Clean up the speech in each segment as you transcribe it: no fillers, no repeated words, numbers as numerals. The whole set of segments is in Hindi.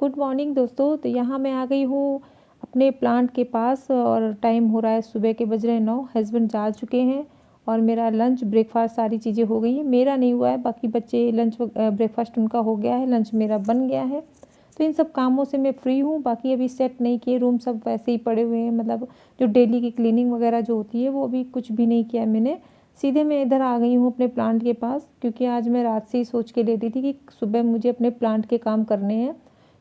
गुड मॉर्निंग दोस्तों। तो यहाँ मैं आ गई हूँ अपने प्लांट के पास और टाइम हो रहा है, सुबह के बज रहे 9। हस्बैंड जा चुके हैं और मेरा लंच ब्रेकफास्ट सारी चीज़ें हो गई हैं। मेरा नहीं हुआ है, बाकी बच्चे लंच ब्रेकफास्ट उनका हो गया है, लंच मेरा बन गया है। तो इन सब कामों से मैं फ्री हूँ। बाकी अभी सेट नहीं किए, रूम सब वैसे ही पड़े हुए हैं, मतलब जो डेली की क्लीनिंग वगैरह जो होती है वो अभी कुछ भी नहीं किया है मैंने। सीधे मैं इधर आ गई हूँ अपने प्लांट के पास, क्योंकि आज मैं रात से ही सोच के लेटी थी कि सुबह मुझे अपने प्लांट के काम करने हैं।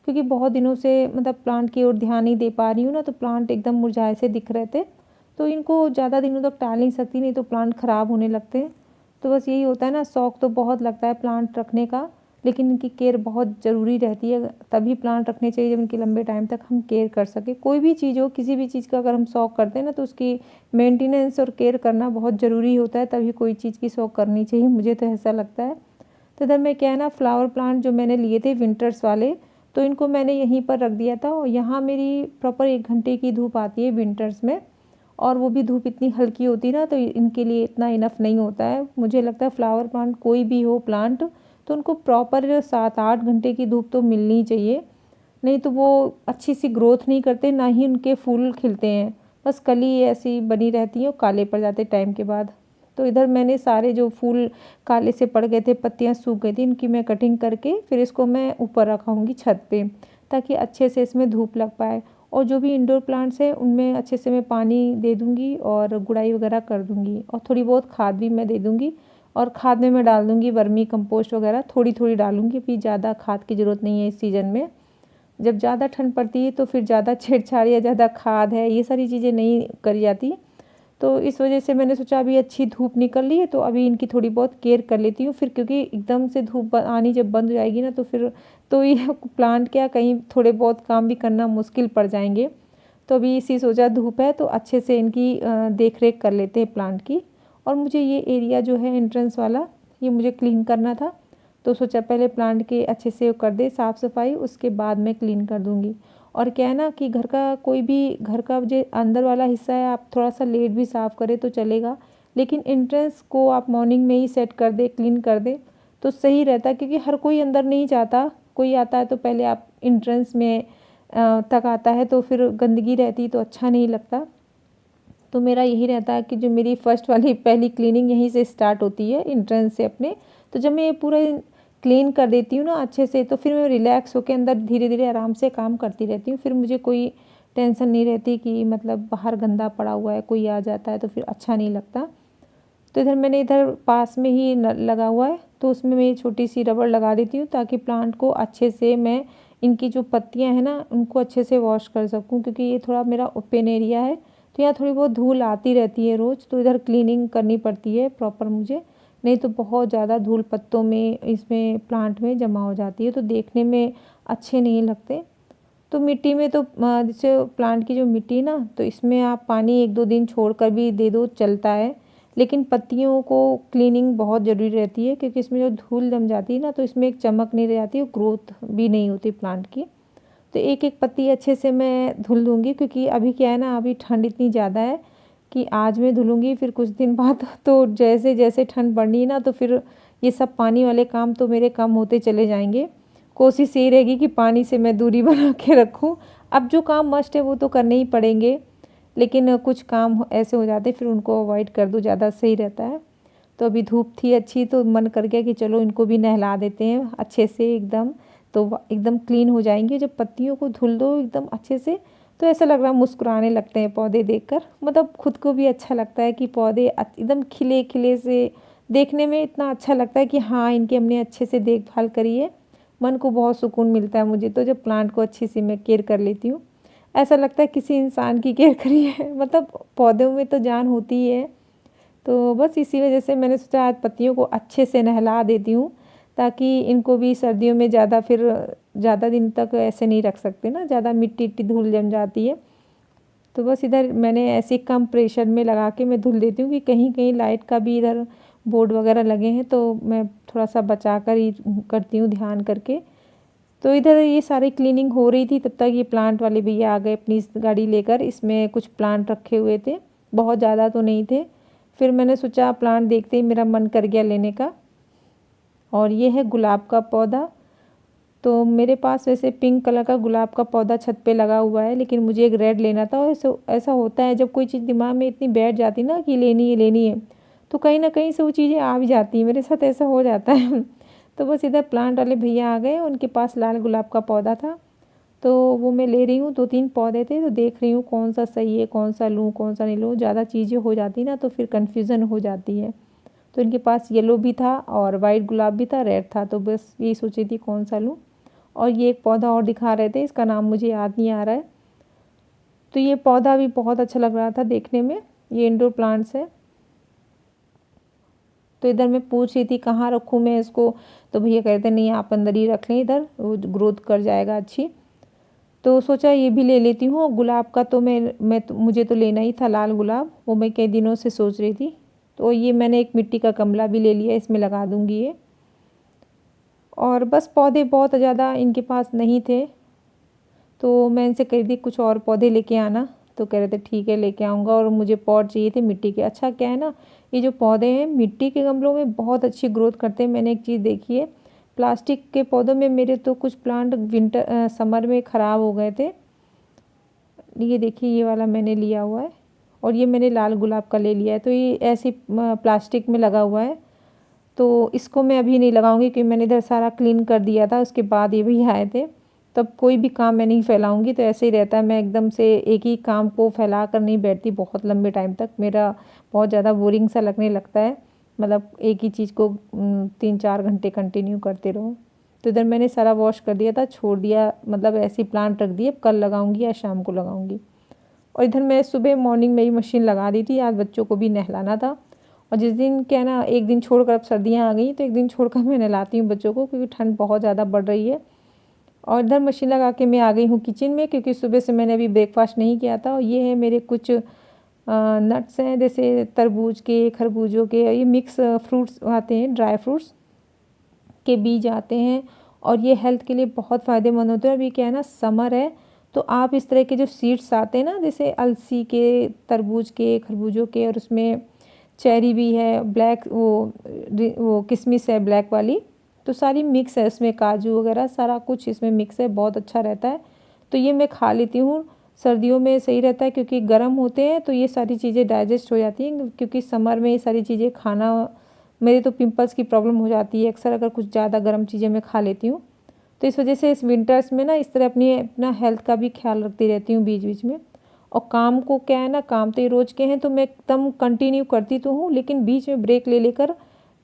क्योंकि बहुत दिनों से मतलब प्लांट की ओर ध्यान नहीं दे पा रही हूँ ना, तो प्लांट एकदम मुरझाए से दिख रहे थे। तो इनको ज़्यादा दिनों तक टाल नहीं सकती, नहीं तो प्लांट ख़राब होने लगते हैं। तो बस यही होता है ना, शौक तो बहुत लगता है प्लांट रखने का, लेकिन इनकी केयर बहुत ज़रूरी रहती है। तभी प्लांट रखने चाहिए जब इनकी लंबे टाइम तक हम केयर कर सकें। कोई भी चीज़ हो, किसी भी चीज़ का अगर हम शौक करते हैं ना, तो उसकी मेंटेनेंस और केयर करना बहुत ज़रूरी होता है, तभी कोई चीज़ की शौक करनी चाहिए, मुझे तो ऐसा लगता है। तो इधर मैं क्या है ना, फ्लावर प्लांट जो मैंने लिए थे विंटर्स वाले, तो इनको मैंने यहीं पर रख दिया था। और यहाँ मेरी प्रॉपर 1 घंटे की धूप आती है विंटर्स में, और वो भी धूप इतनी हल्की होती है ना, तो इनके लिए इतना इनफ नहीं होता है। मुझे लगता है फ्लावर प्लांट कोई भी हो प्लांट, तो उनको प्रॉपर 7-8 घंटे की धूप तो मिलनी चाहिए, नहीं तो वो अच्छी सी ग्रोथ नहीं करते, ना ही उनके फूल खिलते हैं। बस कली ऐसी बनी रहती है और काले पड़ जाते टाइम के बाद। तो इधर मैंने सारे जो फूल काले से पड़ गए थे, पत्तियां सूख गई थी, इनकी मैं कटिंग करके फिर इसको मैं ऊपर रखाऊंगी छत पे, ताकि अच्छे से इसमें धूप लग पाए। और जो भी इंडोर प्लांट्स है उनमें अच्छे से मैं पानी दे दूँगी और गुड़ाई वगैरह कर दूँगी, और थोड़ी बहुत खाद भी मैं दे दूँगी। और खाद में मैं डाल दूँगी वर्मी कंपोस्ट वगैरह, थोड़ी थोड़ी डालूँगी, अभी ज़्यादा खाद की ज़रूरत नहीं है इस सीज़न में। जब ज़्यादा ठंड पड़ती है तो फिर ज़्यादा छेड़छाड़ या ज़्यादा खाद है, ये सारी चीज़ें नहीं करी जाती। तो इस वजह से मैंने सोचा अभी अच्छी धूप निकल रही है, तो अभी इनकी थोड़ी बहुत केयर कर लेती हूँ। फिर क्योंकि एकदम से धूप आनी जब बंद हो जाएगी ना, तो फिर तो ये प्लांट क्या, कहीं थोड़े बहुत काम भी करना मुश्किल पड़ जाएंगे। तो अभी इसी सोचा धूप है तो अच्छे से इनकी देख रेख कर लेते हैं प्लांट की। और मुझे ये एरिया जो है एंट्रेंस वाला, ये मुझे क्लीन करना था, तो सोचा पहले प्लांट के अच्छे से कर दे साफ़ सफाई, उसके बाद मैं क्लीन कर दूँगी। और क्या है ना कि घर का कोई भी, घर का जो अंदर वाला हिस्सा है आप थोड़ा सा लेट भी साफ़ करें तो चलेगा, लेकिन एंट्रेंस को आप मॉर्निंग में ही सेट कर दे, क्लीन कर दे, तो सही रहता है। क्योंकि हर कोई अंदर नहीं जाता, कोई आता है तो पहले आप एंट्रेंस में तक आता है, तो फिर गंदगी रहती तो अच्छा नहीं लगता। तो मेरा यही रहता है कि जो मेरी फर्स्ट वाली पहली क्लीनिंग यहीं से स्टार्ट होती है, एंट्रेंस से अपने। तो जब मैं ये पूरा क्लीन कर देती हूँ ना अच्छे से, तो फिर मैं रिलैक्स होकर अंदर धीरे धीरे आराम से काम करती रहती हूँ। फिर मुझे कोई टेंशन नहीं रहती कि मतलब बाहर गंदा पड़ा हुआ है, कोई आ जाता है तो फिर अच्छा नहीं लगता। तो इधर मैंने इधर पास में ही लगा हुआ है, तो उसमें मैं छोटी सी रबड़ लगा देती हूँ, ताकि प्लांट को अच्छे से मैं इनकी जो पत्तियाँ हैं ना उनको अच्छे से वॉश कर सकूँ। क्योंकि ये थोड़ा मेरा ओपन एरिया है, तो यहाँ थोड़ी बहुत धूल आती रहती है रोज़, तो इधर क्लीनिंग करनी पड़ती है प्रॉपर मुझे, नहीं तो बहुत ज़्यादा धूल पत्तों में इसमें प्लांट में जमा हो जाती है, तो देखने में अच्छे नहीं लगते। तो मिट्टी में तो जैसे प्लांट की जो मिट्टी ना, तो इसमें आप पानी 1-2 दिन छोड़ कर भी दे दो चलता है, लेकिन पत्तियों को क्लीनिंग बहुत ज़रूरी रहती है। क्योंकि इसमें जो धूल जम जाती है ना, तो इसमें एक चमक नहीं रह जाती और ग्रोथ भी नहीं होती प्लांट की। तो एक एक पत्ती अच्छे से मैं धुल दूँगी, क्योंकि अभी क्या है ना, अभी ठंड इतनी ज़्यादा है कि आज मैं धुलूँगी, फिर कुछ दिन बाद तो जैसे जैसे ठंड बढ़नी है ना, तो फिर ये सब पानी वाले काम तो मेरे कम होते चले जाएंगे। कोशिश यही रहेगी कि पानी से मैं दूरी बना के रखूँ। अब जो काम मस्ट है वो तो करने ही पड़ेंगे, लेकिन कुछ काम ऐसे हो जाते फिर उनको अवॉइड कर दो, ज़्यादा सही रहता है। तो अभी धूप थी अच्छी, तो मन कर गया कि चलो इनको भी नहला देते हैं अच्छे से एकदम, तो एकदम क्लीन हो जाएंगे। जब पत्तियों को धुल दो एकदम अच्छे से, तो ऐसा लग रहा है मुस्कुराने लगते हैं पौधे देखकर। मतलब खुद को भी अच्छा लगता है कि पौधे एकदम खिले खिले से देखने में इतना अच्छा लगता है कि हाँ, इनकी हमने अच्छे से देखभाल करी है। मन को बहुत सुकून मिलता है मुझे तो, जब प्लांट को अच्छी से मैं केयर कर लेती हूँ। ऐसा लगता है किसी इंसान की केयर करी है, मतलब पौधों में तो जान होती ही है। तो बस इसी वजह से मैंने सोचा आज पत्तियों को अच्छे से नहला देती हूँ, ताकि इनको भी सर्दियों में ज़्यादा फिर ज़्यादा दिन तक ऐसे नहीं रख सकते ना, ज़्यादा मिट्टी इट्टी धूल जम जाती है। तो बस इधर मैंने ऐसे कम प्रेशर में लगा के मैं धुल देती हूँ, कि कहीं कहीं लाइट का भी इधर बोर्ड वगैरह लगे हैं, तो मैं थोड़ा सा बचा कर ही करती हूँ ध्यान करके। तो इधर ये सारी क्लीनिंग हो रही थी, तब तक ये प्लांट वाले भैया आ गए अपनी इस गाड़ी लेकर। इसमें कुछ प्लांट रखे हुए थे, बहुत ज़्यादा तो नहीं थे। फिर मैंने सोचा प्लांट देखते ही मेरा मन कर गया लेने का। और ये है गुलाब का पौधा, तो मेरे पास वैसे पिंक कलर का गुलाब का पौधा छत पे लगा हुआ है, लेकिन मुझे एक रेड लेना था। और ऐसा होता है जब कोई चीज़ दिमाग में इतनी बैठ जाती ना कि लेनी है, तो कहीं ना कहीं से वो चीज़ें आ भी जाती हैं। मेरे साथ ऐसा हो जाता है। तो बस इधर प्लांट वाले भैया आ गए, उनके पास लाल गुलाब का पौधा था, तो वो मैं ले रही हूँ। 2-3 पौधे थे, तो देख रही हूँ कौन सा सही है, कौन सा लूँ कौन सा नहीं लूँ। ज़्यादा चीज़ें हो जाती ना तो फिर कन्फ्यूज़न हो जाती है। तो इनके पास येलो भी था और वाइट गुलाब भी था, रेड था, तो बस यही सोची थी कौन सा लूँ। और ये एक पौधा और दिखा रहे थे, इसका नाम मुझे याद नहीं आ रहा है। तो ये पौधा भी बहुत अच्छा लग रहा था देखने में। ये इंडोर प्लांट्स है। तो इधर मैं पूछ रही थी कहाँ रखूँ मैं इसको, तो भैया कहते नहीं आप अंदर ही रख लें, इधर वो ग्रोथ कर जाएगा अच्छी। तो सोचा ये भी ले लेती हूँ। और गुलाब का तो मुझे तो लेना ही था लाल गुलाब, वो मैं कई दिनों से सोच रही थी। तो ये मैंने एक मिट्टी का गमला भी ले लिया, इसमें लगा दूँगी ये। और बस पौधे बहुत ज़्यादा इनके पास नहीं थे, तो मैं इनसे कह रही थी कुछ और पौधे लेके आना, तो कह रहे थे ठीक है लेके आऊँगा। और मुझे पॉट चाहिए थे मिट्टी के। अच्छा क्या है ना, ये जो पौधे हैं मिट्टी के गमलों में बहुत अच्छी ग्रोथ करते हैं। मैंने एक चीज़ देखी है, प्लास्टिक के पौधों में मेरे तो कुछ प्लांट समर में ख़राब हो गए थे। ये देखिए ये वाला मैंने लिया हुआ है, और ये मैंने लाल गुलाब का ले लिया है। तो ये ऐसे प्लास्टिक में लगा हुआ है, तो इसको मैं अभी नहीं लगाऊंगी क्योंकि मैंने इधर सारा क्लीन कर दिया था। उसके बाद ये भी आए थे, तब कोई भी काम मैं नहीं फैलाऊंगी। तो ऐसे ही रहता है, मैं एकदम से एक ही काम को फैला कर नहीं बैठती बहुत लंबे टाइम तक। मेरा बहुत ज़्यादा बोरिंग सा लगने लगता है, मतलब एक ही चीज़ को 3-4 घंटे कंटिन्यू करते रहो। तो इधर मैंने सारा वॉश कर दिया था, छोड़ दिया, मतलब ऐसे ही प्लांट रख दिए। कल लगाऊंगी या शाम को लगाऊंगी। और इधर मैं सुबह मॉर्निंग में ही मशीन लगा दी थी, आज बच्चों को भी नहलाना था। और जिस दिन क्या है ना, एक दिन छोड़कर, अब सर्दियाँ आ गई तो एक दिन छोड़कर मैं नहलाती हूँ बच्चों को, क्योंकि ठंड बहुत ज़्यादा बढ़ रही है। और इधर मशीन लगा के मैं आ गई हूँ किचन में, क्योंकि सुबह से मैंने अभी ब्रेकफास्ट नहीं किया था। और ये है मेरे कुछ नट्स हैं, जैसे तरबूज के, खरबूजों के, ये मिक्स फ्रूट्स आते हैं, ड्राई फ्रूट्स के बीज आते हैं। और ये हेल्थ के लिए बहुत फ़ायदेमंद होते हैं। अभी क्या है ना, समर है, तो आप इस तरह के जो सीड्स आते हैं ना, जैसे अलसी के, तरबूज के, खरबूजों के, और उसमें चेरी भी है, ब्लैक वो किशमिश है ब्लैक वाली, तो सारी मिक्स है इसमें, काजू वगैरह सारा कुछ इसमें मिक्स है, बहुत अच्छा रहता है। तो ये मैं खा लेती हूँ, सर्दियों में सही रहता है क्योंकि गर्म होते हैं, तो ये सारी चीज़ें डाइजेस्ट हो जाती हैं। क्योंकि समर में ये सारी चीज़ें खाना, मेरे तो पिंपल्स की प्रॉब्लम हो जाती है अक्सर अगर कुछ ज़्यादा गर्म चीज़ें मैं खा लेती हूँ। तो इस वजह से इस विंटर्स में ना इस तरह अपना हेल्थ का भी ख्याल रखती रहती हूँ बीच बीच में। और काम को क्या है ना, काम तो ये रोज़ के हैं, तो मैं एकदम कंटिन्यू करती तो हूँ, लेकिन बीच में ब्रेक ले लेकर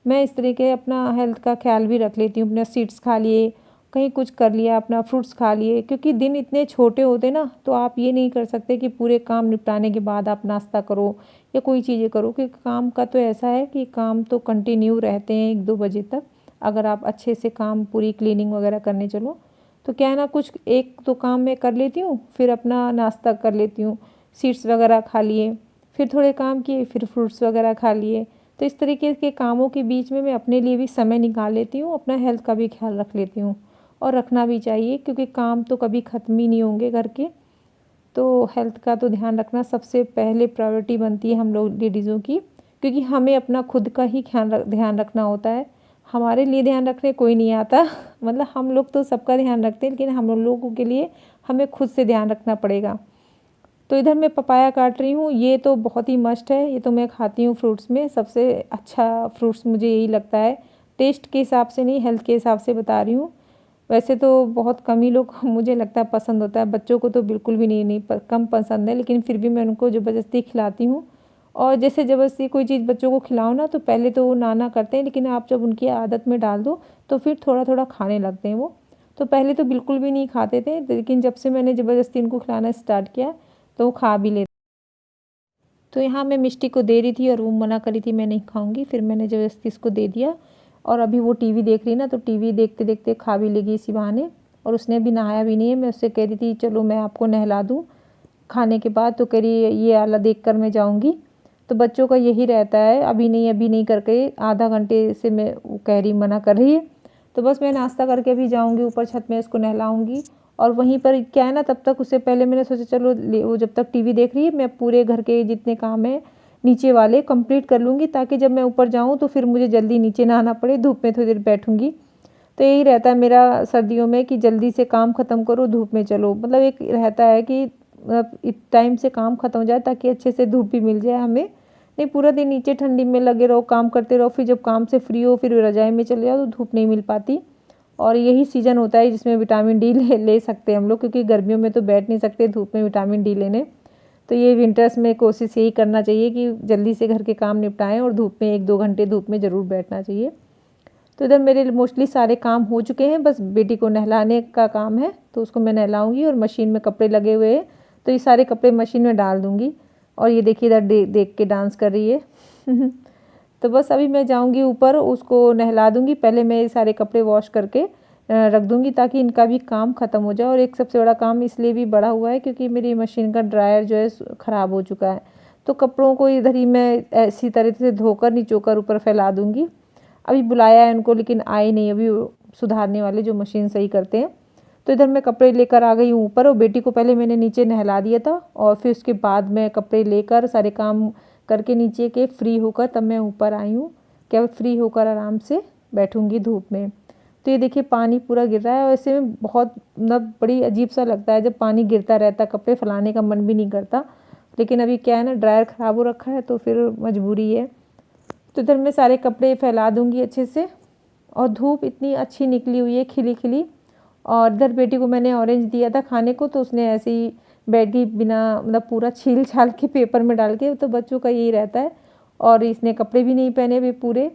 मैं इस तरीके अपना हेल्थ का ख्याल भी रख लेती हूँ। अपना सीड्स खा लिए, कहीं कुछ कर लिया, अपना फ्रूट्स खा लिए, क्योंकि दिन इतने छोटे होते ना, तो आप ये नहीं कर सकते कि पूरे काम निपटाने के बाद आप नाश्ता करो या कोई चीज़ें करो। क्योंकि काम का तो ऐसा है कि काम तो कंटिन्यू रहते हैं 1-2 बजे तक, अगर आप अच्छे से काम पूरी क्लीनिंग वगैरह करने चलो। तो क्या है ना, कुछ एक तो काम मैं कर लेती हूँ, फिर अपना नाश्ता कर लेती हूँ, सीड्स वगैरह खा लिए, फिर थोड़े काम किए, फिर फ्रूट्स वगैरह खा लिए। तो इस तरीके के कामों के बीच में मैं अपने लिए भी समय निकाल लेती हूँ, अपना हेल्थ का भी ख्याल रख लेती हूँ। और रखना भी चाहिए, क्योंकि काम तो कभी ख़त्म ही नहीं होंगे घर के। तो हेल्थ का तो ध्यान रखना सबसे पहले प्रायोरिटी बनती है हम लोग लेडीज़ों की, क्योंकि हमें अपना खुद का ही ध्यान रखना होता है। हमारे लिए ध्यान रखने कोई नहीं आता। मतलब हम लोग तो सबका ध्यान रखते हैं, लेकिन हम लोगों के लिए हमें खुद से ध्यान रखना पड़ेगा। तो इधर मैं पपाया काट रही हूँ, ये तो बहुत ही मस्ट है, ये तो मैं खाती हूँ फ्रूट्स में, सबसे अच्छा फ्रूट्स मुझे यही लगता है। टेस्ट के हिसाब से नहीं, हेल्थ के हिसाब से बता रही हूँ। वैसे तो बहुत कम ही लोग मुझे लगता है पसंद होता है, बच्चों को तो बिल्कुल भी कम पसंद है, लेकिन फिर भी मैं उनको ज़बरदस्ती खिलाती हूँ। और जैसे ज़बरदस्ती कोई चीज़ बच्चों को खिलाओ ना, तो पहले तो वो ना करते हैं, लेकिन आप जब उनकी आदत में डाल दो तो फिर थोड़ा थोड़ा खाने लगते हैं वो। तो पहले तो बिल्कुल भी नहीं खाते थे, लेकिन जब से मैंने ज़बरदस्ती इनको खिलाना स्टार्ट किया तो वो खा भी लेते। तो यहाँ मैं मिष्टी को दे रही थी और वो मना करी थी मैं नहीं खाऊंगी, फिर मैंने ज़बरदस्ती इसको दे दिया। और अभी वो टीवी देख रही ना, तो टीवी देखते देखते खा भी लेगी इसी बहाने। और उसने अभी नहाया भी नहीं है, मैं उससे कह रही थी चलो मैं आपको नहला दूँ खाने के बाद, तो कह रही ये आला देख कर मैं जाऊँगी। तो बच्चों का यही रहता है, अभी नहीं करके आधा घंटे से मैं वो कह रही, मना कर रही है। तो बस मैं नाश्ता करके भी जाऊँगी ऊपर छत में, इसको नहलाऊँगी। और वहीं पर क्या है ना, तब तक उससे पहले मैंने सोचा चलो वो जब तक टीवी देख रही है मैं पूरे घर के जितने काम है नीचे वाले कंप्लीट कर लूँगी, ताकि जब मैं ऊपर जाऊँ तो फिर मुझे जल्दी नीचे ना आना पड़े, धूप में थोड़ी देर बैठूँगी। तो यही रहता है मेरा सर्दियों में कि जल्दी से काम ख़त्म करो, धूप में चलो। मतलब एक रहता है कि टाइम से काम ख़त्म हो जाए ताकि अच्छे से धूप भी मिल जाए हमें। नहीं पूरा दिन नीचे ठंडी में लगे रहो, काम करते रहो, फिर जब काम से फ्री हो फिर रज़ाई में चले जाओ तो धूप नहीं मिल पाती। और यही सीज़न होता है जिसमें विटामिन डी ले सकते हैं हम लोग, क्योंकि गर्मियों में तो बैठ नहीं सकते धूप में विटामिन डी लेने। तो ये विंटर्स में कोशिश यही करना चाहिए कि जल्दी से घर के काम निपटाएं और धूप में 1-2 घंटे धूप में ज़रूर बैठना चाहिए। तो इधर मेरे मोस्टली सारे काम हो चुके हैं, बस बेटी को नहलाने का काम है तो उसको मैं नहलाऊंगी। और मशीन में कपड़े लगे हुए हैं तो ये सारे कपड़े मशीन में डाल दूंगी। और ये देखिए इधर देख के डांस कर रही है तो बस अभी मैं जाऊंगी ऊपर, उसको नहला दूंगी। पहले मैं ये सारे कपड़े वॉश करके रख दूंगी ताकि इनका भी काम ख़त्म हो जाए। और एक सबसे बड़ा काम इसलिए भी बड़ा हुआ है क्योंकि मेरी मशीन का ड्रायर जो है ख़राब हो चुका है। तो कपड़ों को इधर ही मैं ऐसी तरह से धोकर निचोकर ऊपर फैला दूंगी। अभी बुलाया है उनको लेकिन आए नहीं, अभी सुधारने वाले जो मशीन सही करते हैं। तो इधर मैं कपड़े लेकर आ गई हूँ ऊपर, और बेटी को पहले मैंने नीचे नहला दिया था और फिर उसके बाद मैं कपड़े लेकर सारे काम करके नीचे के फ्री होकर तब मैं ऊपर आई हूँ। क्या फ्री होकर आराम से बैठूंगी धूप में। तो ये देखिए पानी पूरा गिर रहा है और ऐसे में बहुत मतलब बड़ी अजीब सा लगता है जब पानी गिरता रहता है, कपड़े फैलाने का मन भी नहीं करता। लेकिन अभी क्या है ना, ड्रायर ख़राब हो रखा है तो फिर मजबूरी है। तो इधर मैं सारे कपड़े फैला दूंगी अच्छे से। और धूप इतनी अच्छी निकली हुई है, खिली खिली। और इधर बेटी को मैंने ऑरेंज दिया था खाने को तो उसने ऐसे ही बैठ गई बिना मतलब पूरा छील छाल के पेपर में डाल के। तो बच्चों का यही रहता है। और इसने कपड़े भी नहीं पहने अभी पूरे,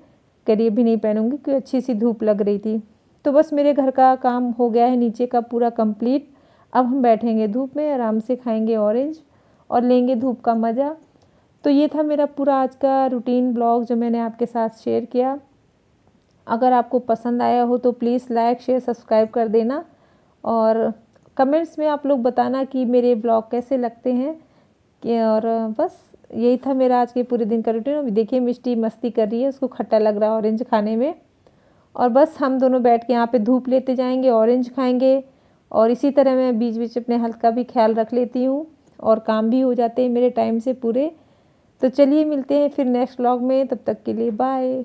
करिए भी नहीं पहनूंगी क्योंकि अच्छी सी धूप लग रही थी। तो बस मेरे घर का काम हो गया है नीचे का पूरा कंप्लीट। अब हम बैठेंगे धूप में, आराम से खाएंगे ऑरेंज और लेंगे धूप का मज़ा। तो ये था मेरा पूरा आज का रूटीन ब्लॉग जो मैंने आपके साथ शेयर किया। अगर आपको पसंद आया हो तो प्लीज़ लाइक शेयर सब्सक्राइब कर देना। और कमेंट्स में आप लोग बताना कि मेरे ब्लॉग कैसे लगते हैं। और बस यही था मेरा आज के पूरे दिन का रूटीन। अभी देखिए मिष्टी मस्ती कर रही है, उसको खट्टा लग रहा है ऑरेंज खाने में। और बस हम दोनों बैठ के यहाँ पे धूप लेते जाएंगे, ऑरेंज खाएंगे। और इसी तरह मैं बीच बीच अपने हेल्थ का भी ख्याल रख लेती हूँ और काम भी हो जाते हैं मेरे टाइम से पूरे। तो चलिए मिलते हैं फिर नेक्स्ट व्लॉग में, तब तक के लिए बाय।